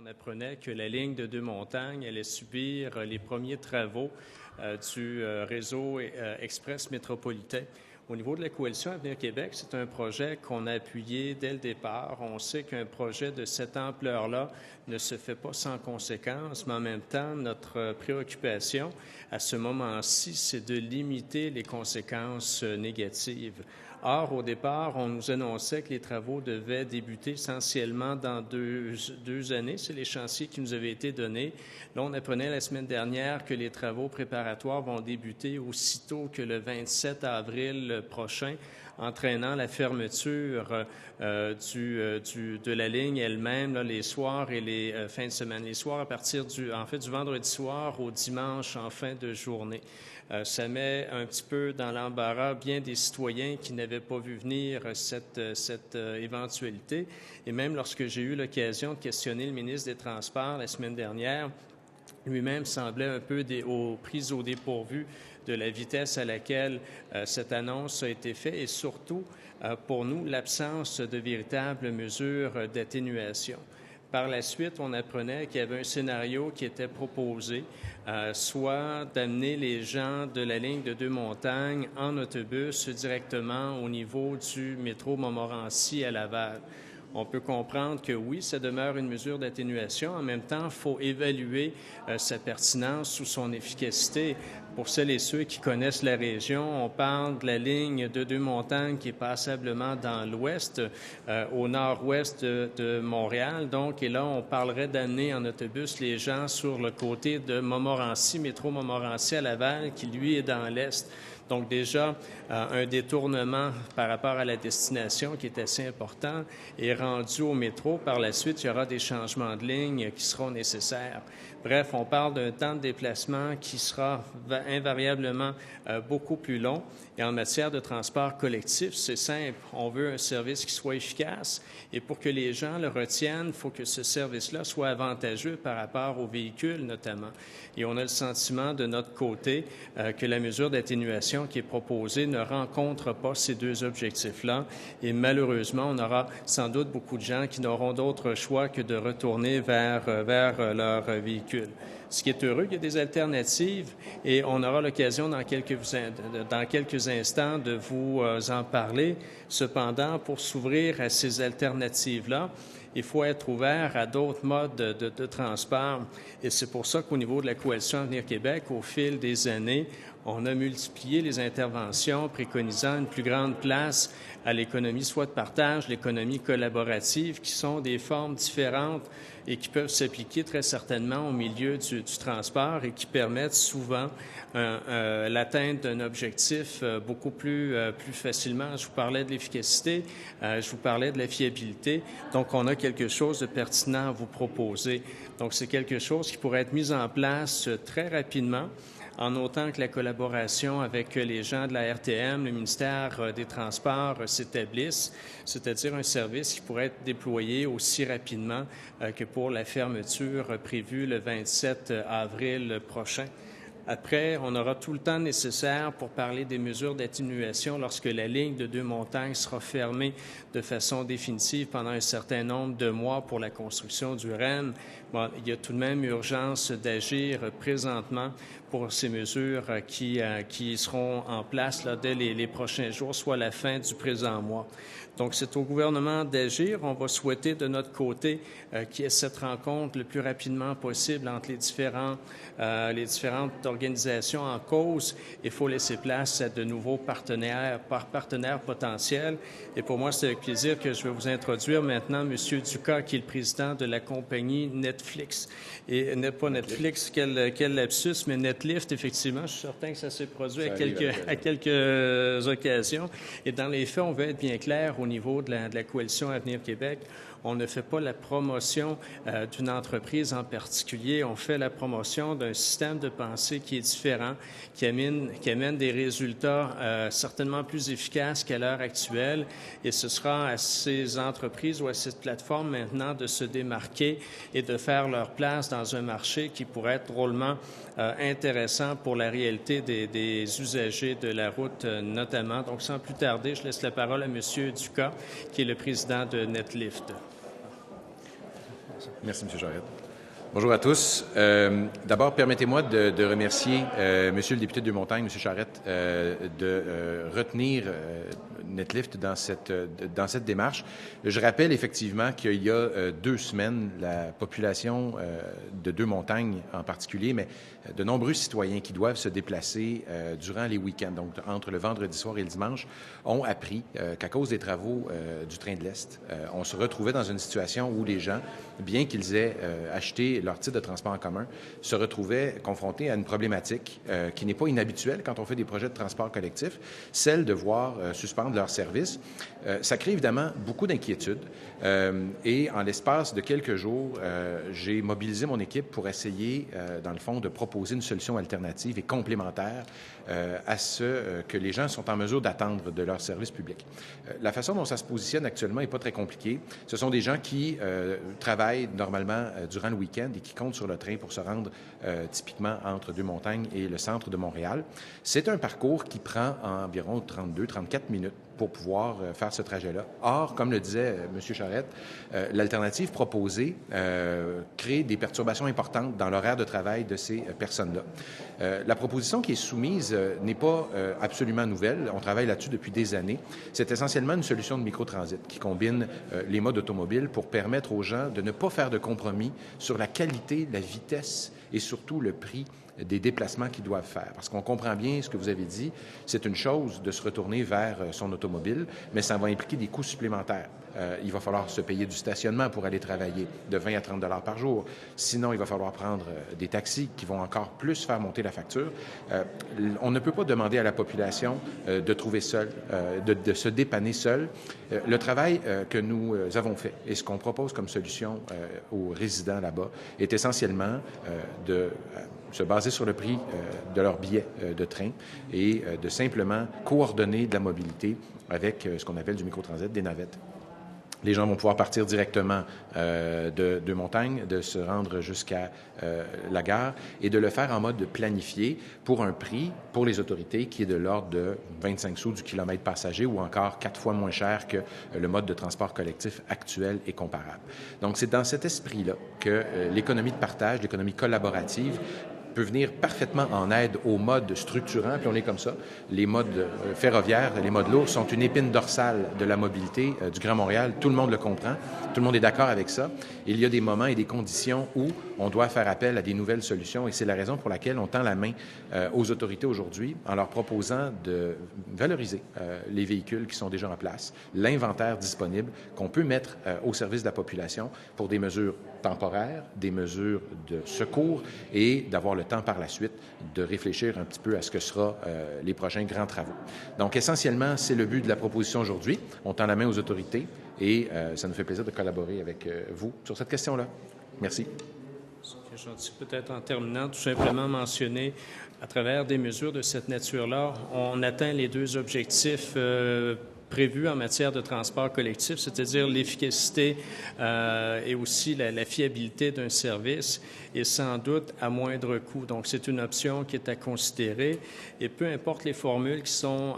on apprenait que la ligne de Deux-Montagnes allait subir les premiers travaux du réseau express métropolitain. Au niveau de la Coalition Avenir Québec, c'est un projet qu'on a appuyé dès le départ. On sait qu'un projet de cette ampleur-là ne se fait pas sans conséquences, mais en même temps, notre préoccupation à ce moment-ci, c'est de limiter les conséquences négatives. Or, au départ, on nous annonçait que les travaux devaient débuter essentiellement dans deux années. C'est les chantiers qui nous avaient été donnés. Là, on apprenait la semaine dernière que les travaux préparatoires vont débuter aussitôt que le 27 avril prochain, entraînant la fermeture de la ligne elle-même, là, les soirs et les fins de semaine. Les soirs à partir du vendredi soir au dimanche en fin de journée. Ça met un petit peu dans l'embarras bien des citoyens qui n'avaient pas vu venir cette éventualité. Et même lorsque j'ai eu l'occasion de questionner le ministre des Transports la semaine dernière, lui-même semblait un peu pris au dépourvu de la vitesse à laquelle cette annonce a été faite et surtout, pour nous, l'absence de véritables mesures d'atténuation. Par la suite, on apprenait qu'il y avait un scénario qui était proposé, soit d'amener les gens de la ligne de Deux-Montagnes en autobus directement au niveau du métro Montmorency à Laval. On peut comprendre que oui, ça demeure une mesure d'atténuation. En même temps, il faut évaluer sa pertinence ou son efficacité. Pour celles et ceux qui connaissent la région, on parle de la ligne de Deux-Montagnes qui est passablement dans l'ouest, au nord-ouest de Montréal. Donc, et là, on parlerait d'amener en autobus les gens sur le côté de Montmorency, métro Montmorency à Laval, qui lui est dans l'est. Donc déjà, un détournement par rapport à la destination qui est assez important est rendu au métro. Par la suite, il y aura des changements de ligne qui seront nécessaires. Bref, on parle d'un temps de déplacement qui sera invariablement beaucoup plus long. Et en matière de transport collectif, c'est simple. On veut un service qui soit efficace. Et pour que les gens le retiennent, il faut que ce service-là soit avantageux par rapport aux véhicules, notamment. Et on a le sentiment de notre côté que la mesure d'atténuation qui est proposée ne rencontre pas ces deux objectifs-là. Et malheureusement, on aura sans doute beaucoup de gens qui n'auront d'autre choix que de retourner vers leur véhicule. Ce qui est heureux, il y a des alternatives et on aura l'occasion dans quelques instants de vous en parler. Cependant, pour s'ouvrir à ces alternatives-là, il faut être ouvert à d'autres modes de transport. Et c'est pour ça qu'au niveau de la Coalition Avenir Québec, au fil des années, on a multiplié les interventions préconisant une plus grande place à l'économie soit de partage, l'économie collaborative, qui sont des formes différentes et qui peuvent s'appliquer très certainement au milieu du transport et qui permettent souvent l'atteinte d'un objectif beaucoup plus facilement. Je vous parlais de l'efficacité, je vous parlais de la fiabilité. Donc, on a quelque chose de pertinent à vous proposer. Donc, c'est quelque chose qui pourrait être mis en place très rapidement, en autant que la collaboration avec les gens de la RTM, le ministère des Transports s'établisse, c'est-à-dire un service qui pourrait être déployé aussi rapidement que pour la fermeture prévue le 27 avril prochain. Après, on aura tout le temps nécessaire pour parler des mesures d'atténuation lorsque la ligne de Deux-Montagnes sera fermée de façon définitive pendant un certain nombre de mois pour la construction du REM. Bon, il y a tout de même urgence d'agir présentement pour ces mesures qui seront en place là, dès les prochains jours, soit la fin du présent mois. Donc, c'est au gouvernement d'agir. On va souhaiter de notre côté qu'il y ait cette rencontre le plus rapidement possible entre les différentes organisations en cause. Il faut laisser place à de nouveaux partenaires potentiels. Et pour moi, c'est avec plaisir que je vais vous introduire maintenant M. Ducas, qui est le président de la compagnie Netflix. Et pas Netflix, quel lapsus, mais Netlift, effectivement. Je suis certain que ça s'est produit à quelques occasions. Et dans les faits, on veut être bien clair au niveau de la Coalition Avenir Québec. On ne fait pas la promotion d'une entreprise en particulier. On fait la promotion d'un système de pensée qui est différent, qui amène des résultats certainement plus efficaces qu'à l'heure actuelle. Et ce sera à ces entreprises ou à cette plateforme maintenant de se démarquer et de faire leur place dans un marché qui pourrait être drôlement intéressant pour la réalité des usagers de la route notamment. Donc, sans plus tarder, je laisse la parole à M. Ducas, qui est le président de Netlift. Merci, M. Charette. Bonjour à tous. D'abord, permettez-moi de remercier Monsieur le député de Deux-Montagnes, M. Charette, de retenir Netlift dans cette démarche. Je rappelle effectivement qu'il y a 2 semaines, la population de Deux-Montagnes en particulier, mais de nombreux citoyens qui doivent se déplacer durant les week-ends, donc entre le vendredi soir et le dimanche, ont appris qu'à cause des travaux du train de l'Est, on se retrouvait dans une situation où les gens, bien qu'ils aient acheté leur titre de transport en commun, se retrouvaient confrontés à une problématique qui n'est pas inhabituelle quand on fait des projets de transport collectif, celle de voir suspendre leur service. Ça crée évidemment beaucoup d'inquiétudes et en l'espace de quelques jours, j'ai mobilisé mon équipe pour essayer, dans le fond, de proposer une solution alternative et complémentaire à ce que les gens sont en mesure d'attendre de leur service public. La façon dont ça se positionne actuellement n'est pas très compliquée. Ce sont des gens qui travaillent normalement durant le week-end et qui comptent sur le train pour se rendre typiquement entre Deux-Montagnes et le centre de Montréal. C'est un parcours qui prend environ 32-34 minutes pour pouvoir faire ce trajet-là. Or, comme le disait M. Charette, l'alternative proposée crée des perturbations importantes dans l'horaire de travail de ces personnes-là. La proposition qui est soumise n'est pas absolument nouvelle. On travaille là-dessus depuis des années. C'est essentiellement une solution de microtransit qui combine les modes automobiles pour permettre aux gens de ne pas faire de compromis sur la qualité, la vitesse et surtout le prix des déplacements qu'ils doivent faire. Parce qu'on comprend bien ce que vous avez dit, c'est une chose de se retourner vers son automobile, mais ça va impliquer des coûts supplémentaires. Il va falloir se payer du stationnement pour aller travailler, de 20 à 30 $ par jour. Sinon, il va falloir prendre des taxis qui vont encore plus faire monter la facture. On ne peut pas demander à la population de trouver seul, de se dépanner seul. Le travail que nous avons fait et ce qu'on propose comme solution aux résidents là-bas est essentiellement de se baser sur le prix de leur billet de train et de simplement coordonner de la mobilité avec ce qu'on appelle du microtransit, des navettes. Les gens vont pouvoir partir directement de Deux-Montagnes, de se rendre jusqu'à la gare et de le faire en mode planifié pour un prix pour les autorités qui est de l'ordre de 25 sous du kilomètre passager ou encore 4 fois moins cher que le mode de transport collectif actuel et comparable. Donc, c'est dans cet esprit-là que l'économie de partage, l'économie collaborative peut venir parfaitement en aide aux modes structurants, puis on est comme ça. Les modes ferroviaires, les modes lourds sont une épine dorsale de la mobilité du Grand Montréal. Tout le monde le comprend, tout le monde est d'accord avec ça. Il y a des moments et des conditions où on doit faire appel à des nouvelles solutions et c'est la raison pour laquelle on tend la main aux autorités aujourd'hui en leur proposant de valoriser les véhicules qui sont déjà en place, l'inventaire disponible qu'on peut mettre au service de la population pour des mesures temporaires, des mesures de secours et d'avoir le temps par la suite de réfléchir un petit peu à ce que sera les prochains grands travaux. Donc, essentiellement, c'est le but de la proposition aujourd'hui. On tend la main aux autorités et ça nous fait plaisir de collaborer avec vous sur cette question-là. Merci. C'est gentil. Peut-être en terminant, tout simplement mentionner, à travers des mesures de cette nature-là, on atteint les 2 objectifs prévus en matière de transport collectif, c'est-à-dire l'efficacité et aussi la fiabilité d'un service et sans doute à moindre coût. Donc, c'est une option qui est à considérer et peu importe les formules qui seront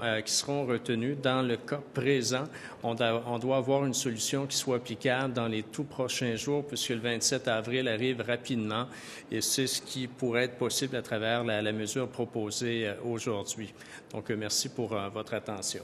retenues, dans le cas présent, on doit avoir une solution qui soit applicable dans les tout prochains jours puisque le 27 avril arrive rapidement et c'est ce qui pourrait être possible à travers la mesure proposée aujourd'hui. Donc, merci pour votre attention.